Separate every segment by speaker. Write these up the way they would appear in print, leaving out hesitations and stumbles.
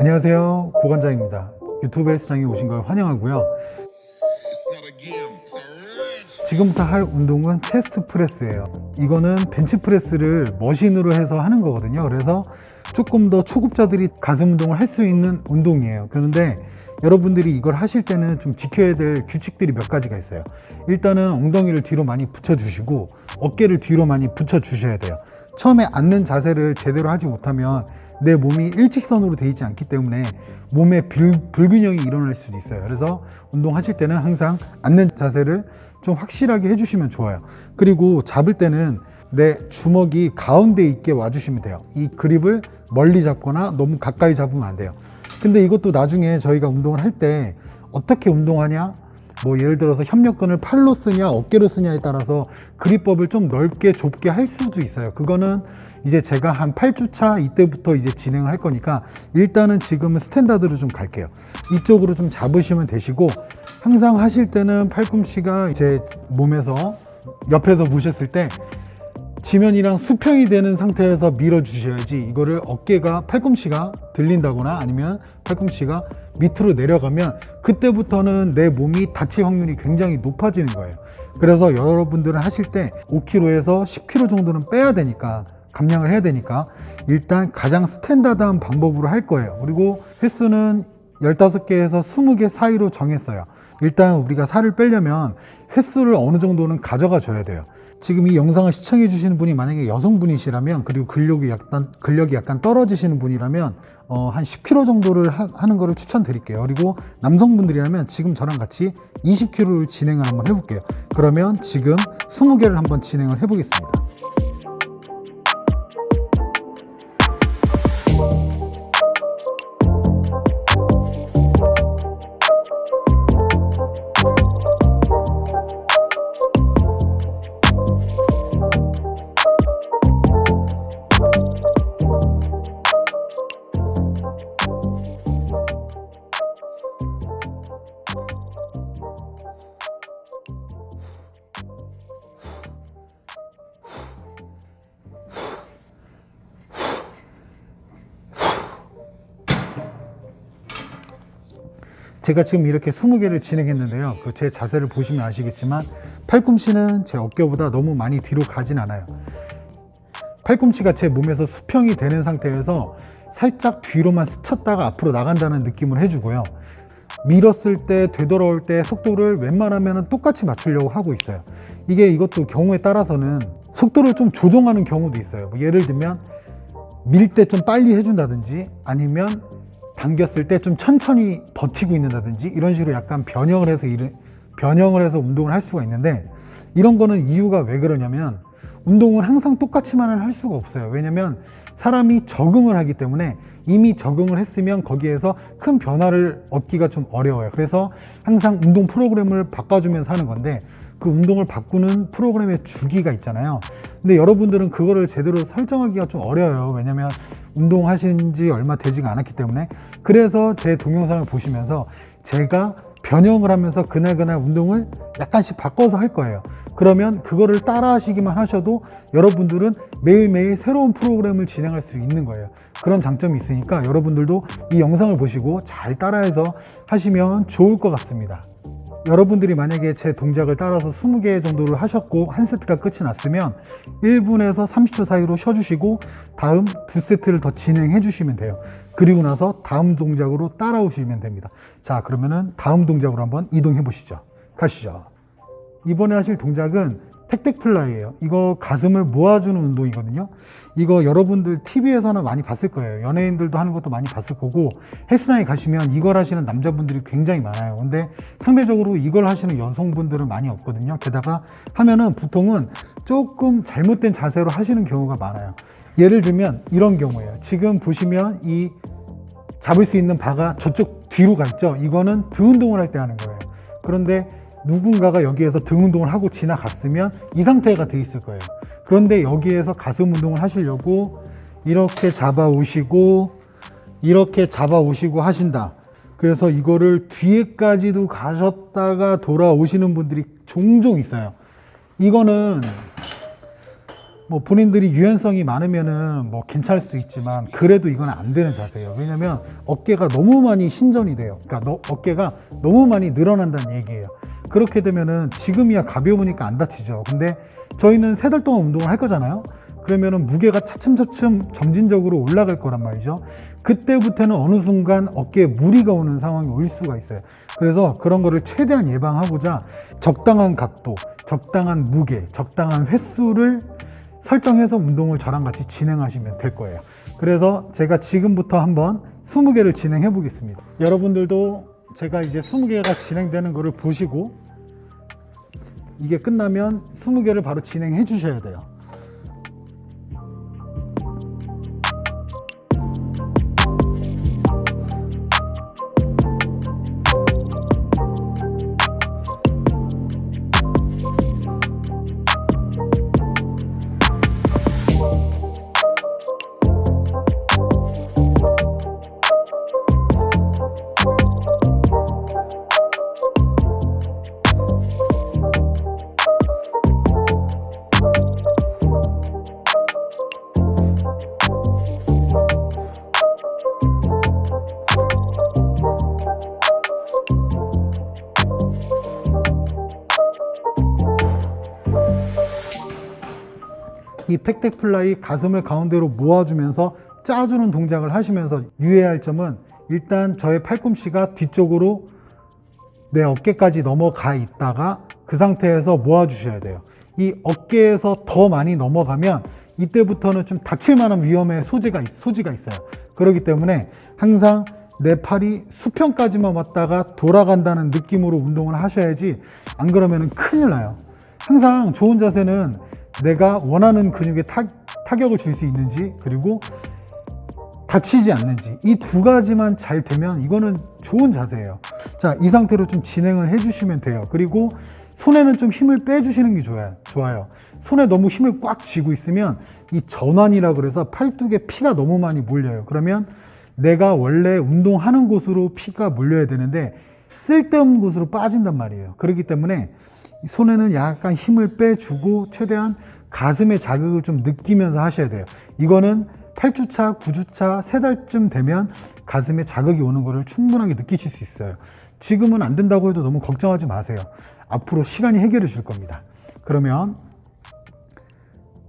Speaker 1: 안녕하세요, 고관장입니다. 유튜브 헬스장에 오신 걸 환영하고요. 지금부터 할 운동은 체스트 프레스예요. 이거는 벤치 프레스를 머신으로 해서 하는 거거든요. 그래서 조금 더 초급자들이 가슴 운동을 할 수 있는 운동이에요. 그런데 여러분들이 이걸 하실 때는 좀 지켜야 될 규칙들이 몇 가지가 있어요. 일단은 엉덩이를 뒤로 많이 붙여주시고 어깨를 뒤로 많이 붙여주셔야 돼요. 처음에 앉는 자세를 제대로 하지 못하면 내 몸이 일직선으로 되어 있지 않기 때문에 몸에 불균형이 일어날 수도 있어요. 그래서 운동하실 때는 항상 앉는 자세를 좀 확실하게 해주시면 좋아요. 그리고 잡을 때는 내 주먹이 가운데 있게 와주시면 돼요. 이 그립을 멀리 잡거나 너무 가까이 잡으면 안 돼요. 근데 이것도 나중에 저희가 운동을 할 때 어떻게 운동하냐, 뭐 예를 들어서 협력근을 팔로 쓰냐 어깨로 쓰냐에 따라서 그립법을 좀 넓게 좁게 할 수도 있어요. 그거는 이제 제가 한 8주차 이때부터 이제 진행을 할 거니까 일단은 지금은 스탠다드로 좀 갈게요. 이쪽으로 좀 잡으시면 되시고, 항상 하실 때는 팔꿈치가 제 몸에서 옆에서 보셨을 때 지면이랑 수평이 되는 상태에서 밀어 주셔야지, 이거를 어깨가 팔꿈치가 들린다거나 아니면 팔꿈치가 밑으로 내려가면 그때부터는 내 몸이 다칠 확률이 굉장히 높아지는 거예요. 그래서 여러분들은 하실 때 5kg에서 10kg 정도는 빼야 되니까, 감량을 해야 되니까 일단 가장 스탠다드한 방법으로 할 거예요. 그리고 횟수는 15개에서 20개 사이로 정했어요. 일단 우리가 살을 빼려면 횟수를 어느 정도는 가져가 줘야 돼요. 지금 이 영상을 시청해 주시는 분이 만약에 여성분이시라면, 그리고 근력이 약간 떨어지시는 분이라면 한 10kg 정도를 하는 거를 추천드릴게요. 그리고 남성분들이라면 지금 저랑 같이 20kg를 진행을 한번 해볼게요. 그러면 지금 20개를 한번 진행을 해보겠습니다. 제가 지금 이렇게 20개를 진행했는데요. 제 자세를 보시면 아시겠지만 팔꿈치는 제 어깨보다 너무 많이 뒤로 가진 않아요. 팔꿈치가 제 몸에서 수평이 되는 상태에서 살짝 뒤로만 스쳤다가 앞으로 나간다는 느낌을 해주고요. 밀었을 때, 되돌아올 때 속도를 웬만하면 똑같이 맞추려고 하고 있어요. 이것도 경우에 따라서는 속도를 좀 조정하는 경우도 있어요. 뭐 예를 들면 밀 때 좀 빨리 해준다든지, 아니면 당겼을 때 좀 천천히 버티고 있는다든지, 이런 식으로 약간 변형을 해서 운동을 할 수가 있는데, 이런 거는 이유가 왜 그러냐면 운동은 항상 똑같이만은 할 수가 없어요. 왜냐면 사람이 적응을 하기 때문에, 이미 적응을 했으면 거기에서 큰 변화를 얻기가 좀 어려워요. 그래서 항상 운동 프로그램을 바꿔주면서 하는 건데, 그 운동을 바꾸는 프로그램의 주기가 있잖아요. 근데 여러분들은 그거를 제대로 설정하기가 좀 어려워요. 왜냐면 운동하신 지 얼마 되지가 않았기 때문에. 그래서 제 동영상을 보시면서 제가 변형을 하면서 그날그날 운동을 약간씩 바꿔서 할 거예요. 그러면 그거를 따라 하시기만 하셔도 여러분들은 매일매일 새로운 프로그램을 진행할 수 있는 거예요. 그런 장점이 있으니까 여러분들도 이 영상을 보시고 잘 따라해서 하시면 좋을 것 같습니다. 여러분들이 만약에 제 동작을 따라서 20개 정도를 하셨고 한 세트가 끝이 났으면 1분에서 30초 사이로 쉬어주시고 다음 2세트를 더 진행해 주시면 돼요. 그리고 나서 다음 동작으로 따라오시면 됩니다. 자, 그러면은 다음 동작으로 한번 이동해 보시죠. 가시죠. 이번에 하실 동작은 텍텍플라이예요. 이거 가슴을 모아주는 운동이거든요. 이거 여러분들 TV에서는 많이 봤을 거예요. 연예인들도 하는 것도 많이 봤을 거고, 헬스장에 가시면 이걸 하시는 남자분들이 굉장히 많아요. 근데 상대적으로 이걸 하시는 여성분들은 많이 없거든요. 게다가 하면은 보통은 조금 잘못된 자세로 하시는 경우가 많아요. 예를 들면 이런 경우예요. 지금 보시면 이 잡을 수 있는 바가 저쪽 뒤로 가 있죠. 이거는 등 운동을 할 때 하는 거예요. 그런데 누군가가 여기에서 등 운동을 하고 지나갔으면 이 상태가 돼 있을 거예요. 그런데 여기에서 가슴 운동을 하시려고 이렇게 잡아 오시고 이렇게 잡아 오시고 하신다. 그래서 이거를 뒤에까지도 가셨다가 돌아오시는 분들이 종종 있어요. 이거는 뭐 본인들이 유연성이 많으면은 뭐 괜찮을 수 있지만 그래도 이건 안 되는 자세예요. 왜냐면 어깨가 너무 많이 신전이 돼요. 그러니까 어깨가 너무 많이 늘어난다는 얘기예요. 그렇게 되면은 지금이야 가벼우니까 안 다치죠. 근데 저희는 3달 동안 운동을 할 거잖아요. 그러면은 무게가 차츰차츰 점진적으로 올라갈 거란 말이죠. 그때부터는 어느 순간 어깨에 무리가 오는 상황이 올 수가 있어요. 그래서 그런 거를 최대한 예방하고자 적당한 각도, 적당한 무게, 적당한 횟수를 설정해서 운동을 저랑 같이 진행하시면 될 거예요. 그래서 제가 지금부터 한번 20개를 진행해 보겠습니다. 여러분들도 제가 이제 20개가 진행되는 거를 보시고 이게 끝나면 20개를 바로 진행해 주셔야 돼요. 이 팩덱 플라이 가슴을 가운데로 모아주면서 짜주는 동작을 하시면서 유의할 점은 일단 저의 팔꿈치가 뒤쪽으로 내 어깨까지 넘어가 있다가 그 상태에서 모아주셔야 돼요. 이 어깨에서 더 많이 넘어가면 이때부터는 좀 다칠 만한 위험의 소지가 있어요. 그렇기 때문에 항상 내 팔이 수평까지만 왔다가 돌아간다는 느낌으로 운동을 하셔야지 안 그러면 큰일 나요. 항상 좋은 자세는 내가 원하는 근육에 타격을 줄 수 있는지 그리고 다치지 않는지 이 2가지만 잘 되면 이거는 좋은 자세예요. 자, 이 상태로 좀 진행을 해주시면 돼요. 그리고 손에는 좀 힘을 빼주시는 게 좋아요. 손에 너무 힘을 꽉 쥐고 있으면 이 전완이라 그래서 팔뚝에 피가 너무 많이 몰려요. 그러면 내가 원래 운동하는 곳으로 피가 몰려야 되는데 쓸데없는 곳으로 빠진단 말이에요. 그렇기 때문에 손에는 약간 힘을 빼주고 최대한 가슴의 자극을 좀 느끼면서 하셔야 돼요. 이거는 8주차, 9주차, 3달쯤 되면 가슴에 자극이 오는 거를 충분하게 느끼실 수 있어요. 지금은 안 된다고 해도 너무 걱정하지 마세요. 앞으로 시간이 해결해 줄 겁니다. 그러면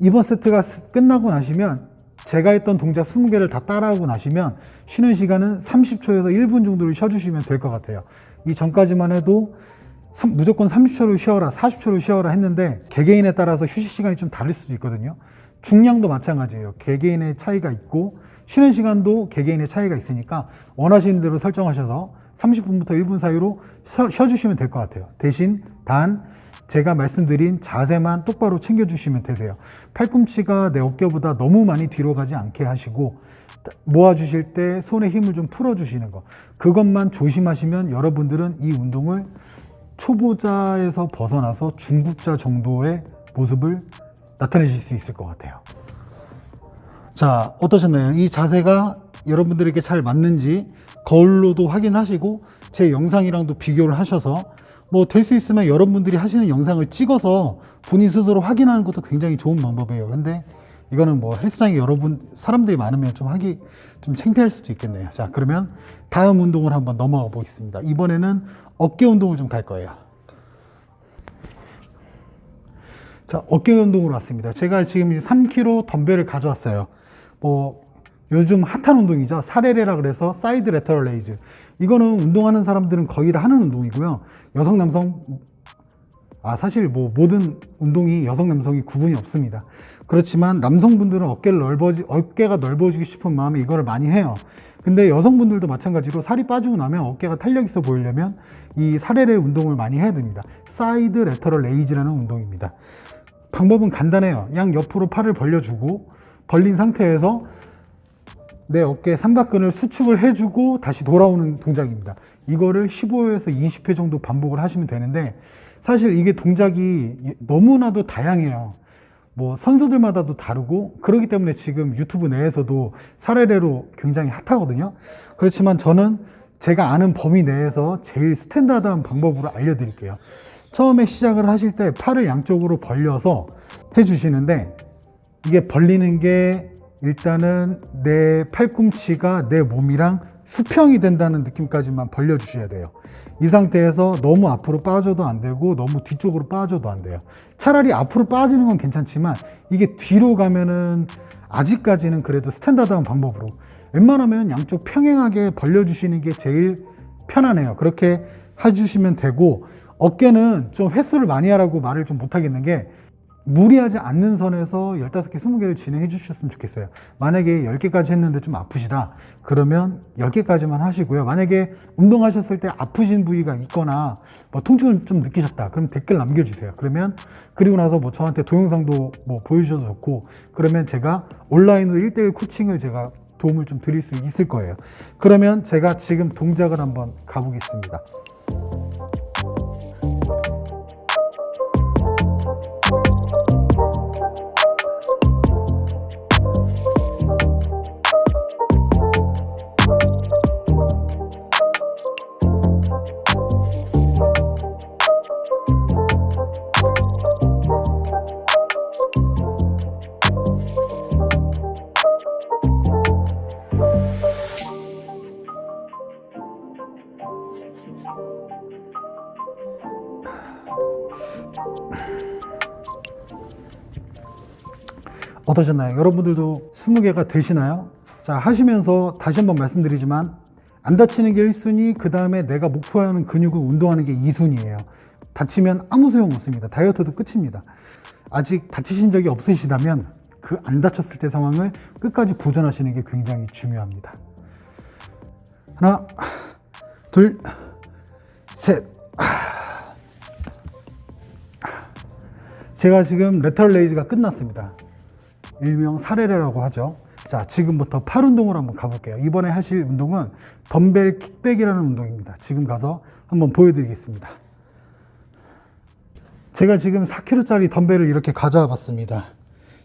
Speaker 1: 이번 세트가 끝나고 나시면 제가 했던 동작 20개를 다 따라하고 나시면 쉬는 시간은 30초에서 1분 정도를 쉬어주시면 될 것 같아요. 이 전까지만 해도 무조건 30초를 쉬어라, 40초를 쉬어라 했는데 개개인에 따라서 휴식 시간이 좀 다를 수도 있거든요. 중량도 마찬가지예요. 개개인의 차이가 있고 쉬는 시간도 개개인의 차이가 있으니까 원하시는 대로 설정하셔서 30분부터 1분 사이로 쉬어주시면 될 것 같아요. 대신 단 제가 말씀드린 자세만 똑바로 챙겨주시면 되세요. 팔꿈치가 내 어깨보다 너무 많이 뒤로 가지 않게 하시고 모아주실 때 손에 힘을 좀 풀어주시는 거, 그것만 조심하시면 여러분들은 이 운동을 초보자에서 벗어나서 중급자 정도의 모습을 나타내실 수 있을 것 같아요. 자, 어떠셨나요? 이 자세가 여러분들에게 잘 맞는지 거울로도 확인하시고 제 영상이랑도 비교를 하셔서 뭐 될 수 있으면 여러분들이 하시는 영상을 찍어서 본인 스스로 확인하는 것도 굉장히 좋은 방법이에요. 근데 이거는 뭐 헬스장에 사람들이 많으면 좀 창피할 수도 있겠네요. 자, 그러면 다음 운동을 한번 넘어가 보겠습니다. 이번에는 어깨 운동을 좀 갈 거예요. 자, 어깨 운동으로 왔습니다. 제가 지금 3kg 덤벨을 가져왔어요. 뭐 요즘 핫한 운동이죠. 사레레라 그래서 사이드 레터럴 레이즈. 이거는 운동하는 사람들은 거의 다 하는 운동이고요. 여성, 남성, 사실 뭐 모든 운동이 여성, 남성이 구분이 없습니다. 그렇지만 남성분들은 어깨가 넓어지고 싶은 마음에 이거를 많이 해요. 근데 여성분들도 마찬가지로 살이 빠지고 나면 어깨가 탄력 있어 보이려면 이 사레레 운동을 많이 해야 됩니다. 사이드 레터럴 레이즈라는 운동입니다. 방법은 간단해요. 양 옆으로 팔을 벌려주고 벌린 상태에서 내 어깨 삼각근을 수축을 해주고 다시 돌아오는 동작입니다. 이거를 15회에서 20회 정도 반복을 하시면 되는데 사실 이게 동작이 너무나도 다양해요. 뭐 선수들마다도 다르고 그렇기 때문에 지금 유튜브 내에서도 사례례로 굉장히 핫하거든요. 그렇지만 저는 제가 아는 범위 내에서 제일 스탠다드한 방법으로 알려드릴게요. 처음에 시작을 하실 때 팔을 양쪽으로 벌려서 해주시는데 이게 벌리는 게 일단은 내 팔꿈치가 내 몸이랑 수평이 된다는 느낌까지만 벌려주셔야 돼요. 이 상태에서 너무 앞으로 빠져도 안 되고 너무 뒤쪽으로 빠져도 안 돼요. 차라리 앞으로 빠지는 건 괜찮지만 이게 뒤로 가면은 아직까지는 그래도 스탠다드한 방법으로 웬만하면 양쪽 평행하게 벌려주시는 게 제일 편하네요. 그렇게 해주시면 되고, 어깨는 좀 횟수를 많이 하라고 말을 좀 못하겠는 게 무리하지 않는 선에서 15개, 20개를 진행해 주셨으면 좋겠어요. 만약에 10개까지 했는데 좀 아프시다 그러면 10개까지만 하시고요. 만약에 운동하셨을 때 아프신 부위가 있거나 뭐 통증을 좀 느끼셨다 그럼 댓글 남겨주세요. 그러면 그리고 나서 뭐 저한테 동영상도 뭐 보여주셔도 좋고, 그러면 제가 온라인으로 1:1 코칭을 제가 도움을 좀 드릴 수 있을 거예요. 그러면 제가 지금 동작을 한번 가보겠습니다. 어떠셨나요? 여러분들도 20개가 되시나요? 자, 하시면서 다시 한번 말씀드리지만 안 다치는 게 1순위, 그 다음에 내가 목표하는 근육을 운동하는 게 2순위예요. 다치면 아무 소용 없습니다. 다이어트도 끝입니다. 아직 다치신 적이 없으시다면 그 안 다쳤을 때 상황을 끝까지 보존하시는 게 굉장히 중요합니다. 하나, 둘, 셋. 제가 지금 레터럴 레이즈가 끝났습니다. 일명 사레레라고 하죠. 자, 지금부터 팔 운동을 한번 가볼게요. 이번에 하실 운동은 덤벨 킥백이라는 운동입니다. 지금 가서 한번 보여드리겠습니다. 제가 지금 4kg짜리 덤벨을 이렇게 가져와 봤습니다.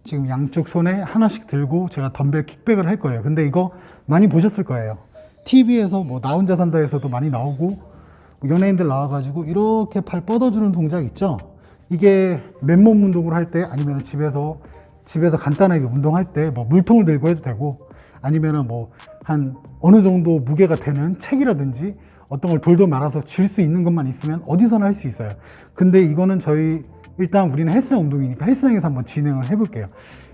Speaker 1: 지금 양쪽 손에 하나씩 들고 제가 덤벨 킥백을 할 거예요. 근데 이거 많이 보셨을 거예요. TV에서 뭐 나 혼자 산다에서도 많이 나오고, 연예인들 나와가지고 이렇게 팔 뻗어주는 동작 있죠. 이게 맨몸 운동을 할 때, 아니면 집에서 간단하게 운동할 때 뭐 물통을 들고 해도 되고, 아니면은 뭐 한 어느 정도 무게가 되는 책이라든지 어떤 걸 돌돌 말아서 쥘 수 있는 것만 있으면 어디서나 할 수 있어요. 근데 이거는 일단 우리는 헬스장 운동이니까 헬스장에서 한번 진행을 해볼게요.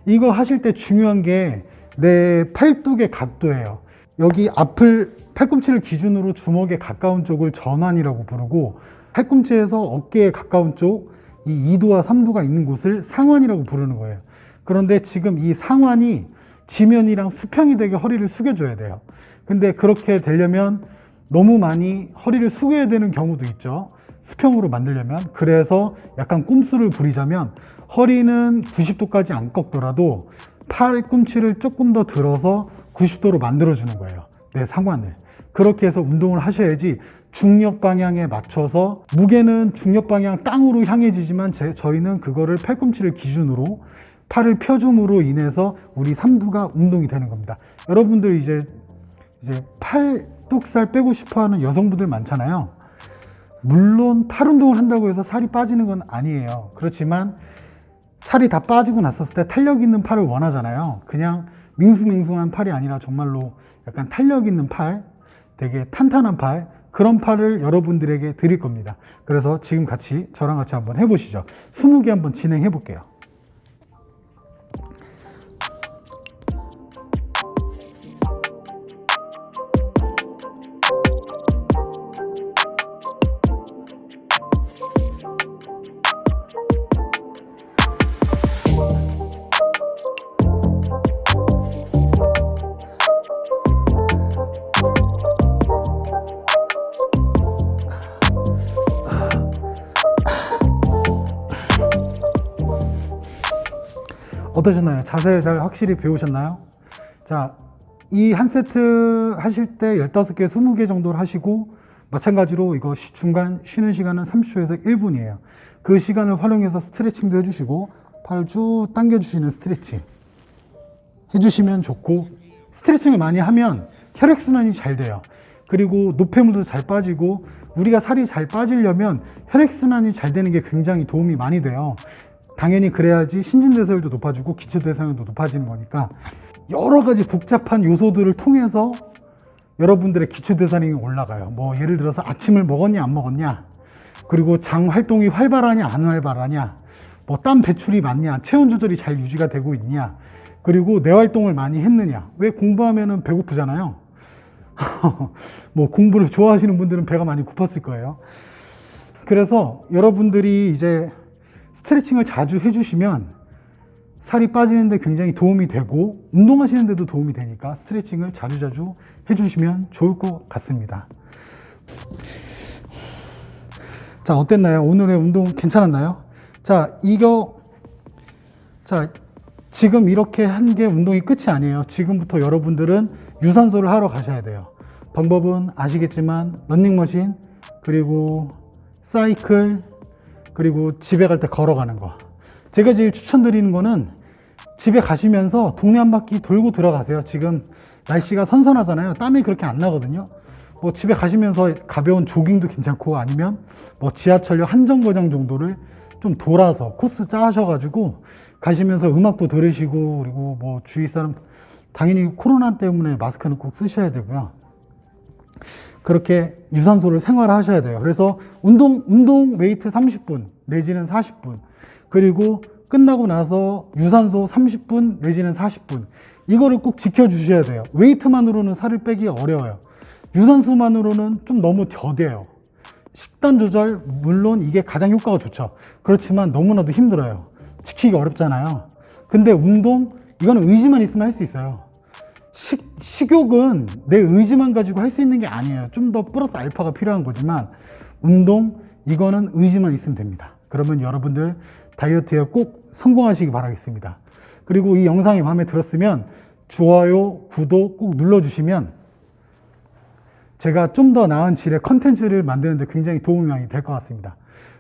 Speaker 1: 이거 하실 때 중요한 게 내 팔뚝의 각도예요. 여기 앞을 팔꿈치를 기준으로 주먹에 가까운 쪽을 전완이라고 부르고, 팔꿈치에서 어깨에 가까운 쪽 이 2두와 3두가 있는 곳을 상완이라고 부르는 거예요. 그런데 지금 이 상완이 지면이랑 수평이 되게 허리를 숙여줘야 돼요. 근데 그렇게 되려면 너무 많이 허리를 숙여야 되는 경우도 있죠. 수평으로 만들려면. 그래서 약간 꼼수를 부리자면 허리는 90도까지 안 꺾더라도 팔꿈치를 조금 더 들어서 90도로 만들어주는 거예요. 내 상완을. 그렇게 해서 운동을 하셔야지 중력 방향에 맞춰서, 무게는 중력 방향 땅으로 향해지지만 저희는 그거를 팔꿈치를 기준으로 팔을 펴줌으로 인해서 우리 삼두가 운동이 되는 겁니다. 여러분들 이제 팔뚝살 빼고 싶어 하는 여성분들 많잖아요. 물론 팔 운동을 한다고 해서 살이 빠지는 건 아니에요. 그렇지만 살이 다 빠지고 났었을 때 탄력 있는 팔을 원하잖아요. 그냥 밍숭맹숭한 팔이 아니라 정말로 약간 탄력 있는 팔, 되게 탄탄한 팔, 그런 팔을 여러분들에게 드릴 겁니다. 그래서 지금 저랑 같이 한번 해보시죠. 20개 한번 진행해 볼게요. 어떠셨나요? 자세를 잘 확실히 배우셨나요? 자, 이 한 세트 하실 때 15개, 20개 정도를 하시고, 마찬가지로 이거 중간 쉬는 시간은 30초에서 1분이에요. 그 시간을 활용해서 스트레칭도 해주시고, 팔을 쭉 당겨주시는 스트레칭 해주시면 좋고, 스트레칭을 많이 하면 혈액순환이 잘 돼요. 그리고 노폐물도 잘 빠지고, 우리가 살이 잘 빠지려면 혈액순환이 잘 되는 게 굉장히 도움이 많이 돼요. 당연히 그래야지 신진대사율도 높아지고 기초대사율도 높아지는 거니까 여러 가지 복잡한 요소들을 통해서 여러분들의 기초대사량이 올라가요. 뭐 예를 들어서 아침을 먹었냐 안 먹었냐, 그리고 장 활동이 활발하냐 안 활발하냐, 뭐 땀 배출이 많냐, 체온 조절이 잘 유지가 되고 있냐, 그리고 뇌 활동을 많이 했느냐. 왜 공부하면은 배고프잖아요. 뭐 공부를 좋아하시는 분들은 배가 많이 고팠을 거예요. 그래서 여러분들이 이제 스트레칭을 자주 해주시면 살이 빠지는데 굉장히 도움이 되고 운동하시는데도 도움이 되니까 스트레칭을 자주자주 해주시면 좋을 것 같습니다. 자, 어땠나요? 오늘의 운동 괜찮았나요? 자, 지금 이렇게 한 게 운동이 끝이 아니에요. 지금부터 여러분들은 유산소를 하러 가셔야 돼요. 방법은 아시겠지만 러닝머신, 그리고 사이클, 그리고 집에 갈 때 걸어가는 거. 제가 제일 추천드리는 거는 집에 가시면서 동네 한 바퀴 돌고 들어가세요. 지금 날씨가 선선하잖아요. 땀이 그렇게 안 나거든요. 뭐 집에 가시면서 가벼운 조깅도 괜찮고, 아니면 뭐 지하철역 한 정거장 정도를 좀 돌아서 코스 짜셔가지고 가시면서 음악도 들으시고, 그리고 뭐 주위 사람 당연히 코로나 때문에 마스크는 꼭 쓰셔야 되고요. 그렇게 유산소를 생활하셔야 돼요. 그래서 운동 웨이트 30분 내지는 40분, 그리고 끝나고 나서 유산소 30분 내지는 40분, 이거를 꼭 지켜주셔야 돼요. 웨이트만으로는 살을 빼기 어려워요. 유산소만으로는 좀 너무 더뎌요. 식단 조절, 물론 이게 가장 효과가 좋죠. 그렇지만 너무나도 힘들어요. 지키기 어렵잖아요. 근데 운동, 이거는 의지만 있으면 할 수 있어요. 식욕은 내 의지만 가지고 할 수 있는 게 아니에요. 좀 더 플러스 알파가 필요한 거지만, 운동, 이거는 의지만 있으면 됩니다. 그러면 여러분들 다이어트에 꼭 성공하시기 바라겠습니다. 그리고 이 영상이 마음에 들었으면 좋아요, 구독 꼭 눌러주시면 제가 좀 더 나은 질의 컨텐츠를 만드는데 굉장히 도움이 많이 될 것 같습니다.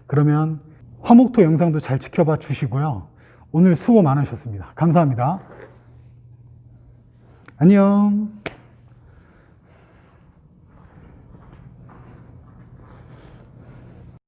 Speaker 1: 그러면 화목토 영상도 잘 지켜봐 주시고요. 오늘 수고 많으셨습니다. 감사합니다. 안녕.